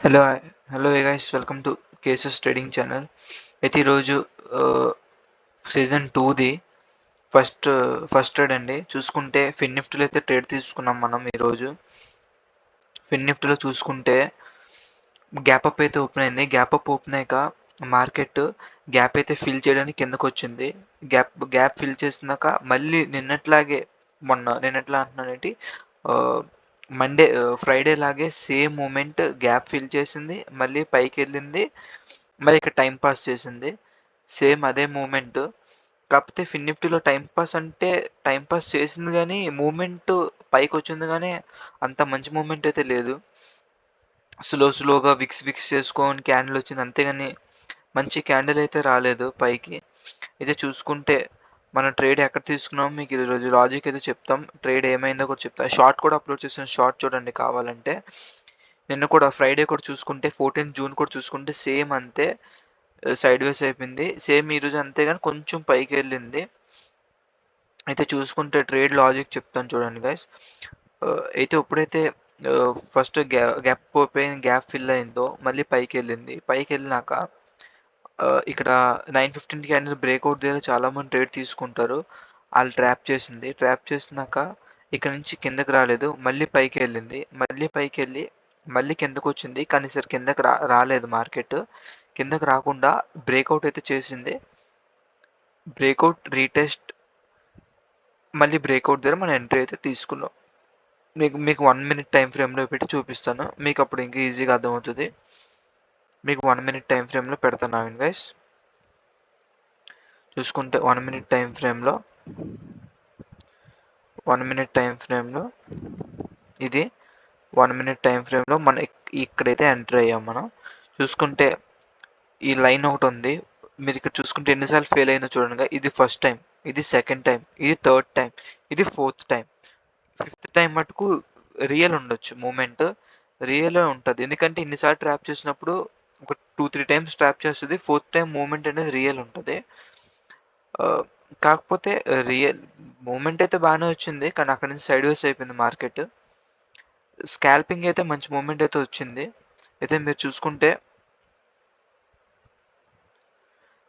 Hello hello A guys welcome to cases trading channel. అయితే ఈరోజు season 2ది first trade అండి. చూసుకుంటే ఫిన్ నిఫ్టీలో అయితే ట్రేడ్ తీసుకున్నాం మనం ఈరోజు. ఫిన్ నిఫ్టీలో చూసుకుంటే గ్యాప్ అప్ అయితే ఓపెన్ అయింది. గ్యాప్ అప్ ఓపెన్ అయ్యాక మార్కెట్ గ్యాప్ అయితే ఫిల్ చేయడానికి కిందకు వచ్చింది. గ్యాప్ ఫిల్ చేసినాక మళ్ళీ నిన్నట్లా అంటున్నానేంటి, ఫ్రైడే లాగే సేమ్ మూమెంట్ గ్యాప్ ఫిల్ చేసింది, మళ్ళీ పైకి వెళ్ళింది, మళ్ళీ ఇక్కడ టైం పాస్ చేసింది. సేమ్ అదే మూమెంట్. కాకపోతే ఫిన్ నిఫ్టీలో టైం పాస్ అంటే టైం పాస్ చేసింది కానీ మూమెంట్ పైకి వచ్చింది కానీ అంత మంచి మూమెంట్ అయితే లేదు. స్లోగా విక్స్ చేసుకొని క్యాండిల్ వచ్చింది, అంతేగాని మంచి క్యాండిల్ అయితే రాలేదు పైకి. అయితే చూసుకుంటే మనం ట్రేడ్ ఎక్కడ తీసుకున్నామో మీకు ఈరోజు లాజిక్ అయితే చెప్తాం. ట్రేడ్ ఏమైందో కూడా చెప్తాం. షార్ట్ కూడా అప్లోడ్ చేసాను, షార్ట్ చూడండి కావాలంటే. నిన్న కూడా ఫ్రైడే కూడా చూసుకుంటే 14 జూన్ కూడా చూసుకుంటే సేమ్ అంతే, సైడ్ వేస్ అయిపోయింది. సేమ్ ఈరోజు అంతే కానీ కొంచెం పైకి వెళ్ళింది. అయితే చూసుకుంటే ట్రేడ్ లాజిక్ చెప్తాను చూడండి గైస్. అయితే ఎప్పుడైతే first gap open gap fill అయిందో మళ్ళీ పైకి వెళ్ళింది. పైకి వెళ్ళినాక ఇక్కడ 9:15 క్యాండిల్ బ్రేక్అవుట్ దగ్గర చాలామంది ట్రేడ్ తీసుకుంటారు. వాళ్ళు ట్రాప్ చేసింది. ట్రాప్ చేసినాక ఇక్కడ నుంచి కిందకి రాలేదు, మళ్ళీ పైకి వెళ్ళింది. మళ్ళీ పైకి వెళ్ళి మళ్ళీ కిందకు వచ్చింది, కానీ సార్ కిందకి రాలేదు మార్కెట్. కిందకి రాకుండా బ్రేక్అవుట్ అయితే చేసింది. బ్రేక్అవుట్ రీటెస్ట్, మళ్ళీ బ్రేక్అవుట్ దగ్గర మనం ఎంట్రీ అయితే తీసుకున్నాం. మీకు 1 మినిట్ టైం ఫ్రేమ్లో పెట్టి చూపిస్తాను, మీకు అప్పుడు ఇంకా ఈజీగా అర్థమవుతుంది. మీకు 1 మినిట్ టైం ఫ్రేమ్లో పెడతాను గైస్. చూసుకుంటే 1 మినిట్ టైం ఫ్రేమ్లో ఇది 1 మినిట్ టైం ఫ్రేమ్లో మనం ఇక్కడైతే ఎంటర్ అయ్యాం. మనం చూసుకుంటే ఈ లైన్ ఒకటి ఉంది. మీరు ఇక్కడ చూసుకుంటే ఎన్నిసార్లు ఫెయిల్ అయిందో చూడండి. ఇది ఫస్ట్ టైం, ఇది సెకండ్ టైం, ఇది థర్డ్ టైం, ఇది ఫోర్త్ టైం. ఫిఫ్త్ టైం మటుకు రియల్ ఉండొచ్చు, మూమెంట్ రియల్ ఉంటుంది. ఎందుకంటే ఇన్నిసార్లు ట్రాప్ చేసినప్పుడు ఒక 2-3 టైమ్స్ ట్రాప్ చేస్తుంది. ఫోర్త్ టైం మూమెంట్ అనేది రియల్ ఉంటుంది. కాకపోతే రియల్ మూమెంట్ అయితే బాగానే వచ్చింది, కానీ అక్కడ నుంచి సైడ్ వేస్ అయిపోయింది మార్కెట్. స్కాల్పింగ్ అయితే మంచి మూమెంట్ అయితే వచ్చింది. అయితే మీరు చూసుకుంటే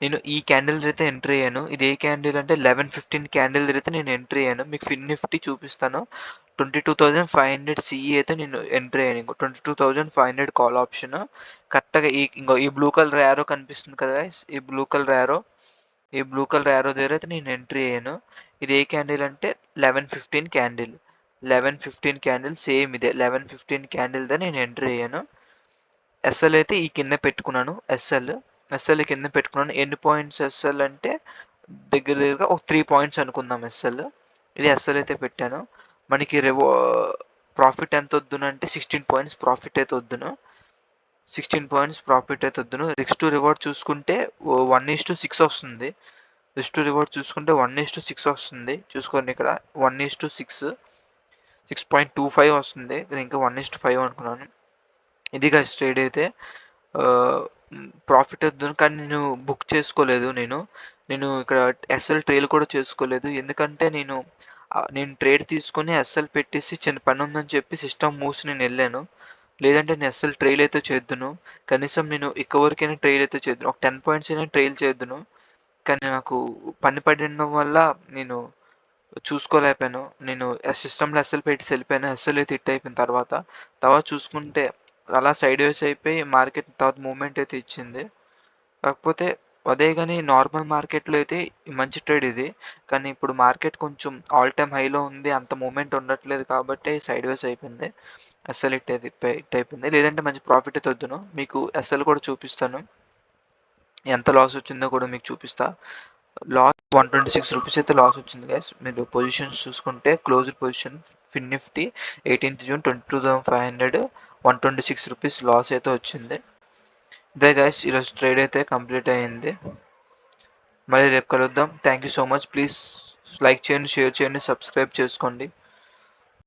నేను ఈ క్యాండిల్ అయితే ఎంట్రీ అయ్యాను. ఇది ఏ క్యాండిల్ అంటే 11:15 క్యాండిల్ అయితే నేను ఎంట్రీ అయ్యాను. మీకు ఫిన్ నిఫ్టీ చూపిస్తాను. 22,500 సిఈ అయితే నేను ఎంట్రీ అయ్యాను. ఇంకో 22,500 కాల్ ఆప్షన్ కరెక్ట్గా ఈ బ్లూ కలర్ యారో కనిపిస్తుంది కదా, ఈ బ్లూ కలర్ యారో దగ్గర అయితే నేను ఎంట్రీ అయ్యాను. ఇది ఏ క్యాండిల్ అంటే 11:15 క్యాండిల్. 11:15 క్యాండిల్ సేమ్ ఇదే 11:15 క్యాండిల్ దా నేను ఎంట్రీ అయ్యాను. ఎస్ఎల్ అయితే ఈ కింద పెట్టుకున్నాను. ఎస్ఎల్ కింద పెట్టుకున్నాను. ఎన్ని పాయింట్స్ ఎస్ఎల్ అంటే దగ్గరగా ఒక 3 పాయింట్స్ అనుకుందాం ఎస్ఎల్. ఇది ఎస్ఎల్ అయితే పెట్టాను. మనకి ప్రాఫిట్ ఎంత వద్దునంటే 16 పాయింట్స్ ప్రాఫిట్ అయితే వద్దును. 16 పాయింట్స్ ప్రాఫిట్ అయితే వద్దును. రిస్క్ టు రివార్డ్ చూసుకుంటే 1:6 వస్తుంది. రిస్క్ టు రివార్డ్ చూసుకుంటే 1:6 వస్తుంది. చూసుకోండి ఇక్కడ 1:6, 6.25 వస్తుంది. నేను ఇంకా 1:5 అనుకున్నాను. ఇది గైస్ ట్రేడ్ అయితే ప్రాఫిట్ వద్దు, కానీ నేను బుక్ చేసుకోలేదు. నేను ఇక్కడ ఎస్ఎల్ ట్రేల్ కూడా చేసుకోలేదు. ఎందుకంటే నేను ట్రేడ్ తీసుకొని ఎస్ఎల్ పెట్టేసి చిన్న పని ఉందని చెప్పి సిస్టమ్ మూసి నేను వెళ్ళాను. లేదంటే నేను ఎస్ఎల్ ట్రైల్ అయితే చేద్దును. కనీసం నేను వరకైనా ట్రైల్ అయితే చేద్దును, ఒక 10 పాయింట్స్ అయినా ట్రైల్ చేద్దును. కానీ నాకు పని పడడం వల్ల నేను చూసుకోలేకపోయాను. నేను సిస్టంలో ఎస్ఎల్ పెట్టి వెళ్ళిపోయాను. ఎస్ఎల్ అయితే హిట్ అయిపోయిన తర్వాత చూసుకుంటే అలా సైడ్ వేస్ అయిపోయి మార్కెట్ తర్వాత మూమెంట్ అయితే ఇచ్చింది. కాకపోతే అదే కానీ నార్మల్ మార్కెట్లో అయితే మంచి ట్రేడ్ ఇది. కానీ ఇప్పుడు మార్కెట్ కొంచెం ఆల్ టైమ్ హైలో ఉంది, అంత మూమెంట్ ఉండట్లేదు కాబట్టి సైడ్ వేస్ అయిపోయింది. ఎస్ఎల్ హిట్ అయిపోయింది. లేదంటే మంచి ప్రాఫిట్ అయితే వద్దును. మీకు ఎస్ఎల్ కూడా చూపిస్తాను, ఎంత లాస్ వచ్చిందో కూడా మీకు చూపిస్తా. లాస్ 126 రూపీస్ అయితే లాస్ వచ్చింది గైస్. మీరు పొజిషన్స్ చూసుకుంటే closed position fin Nifty 18th June 22,500 126 rupees loss అయితే వచ్చింది. ఇదే గైస్ ఈరోజు ట్రేడ్ అయితే కంప్లీట్ అయ్యింది. మళ్ళీ రేపు కలుద్దాం. Thank you so much. Please like చేయండి, షేర్ చేయండి, సబ్స్క్రైబ్ చేసుకోండి.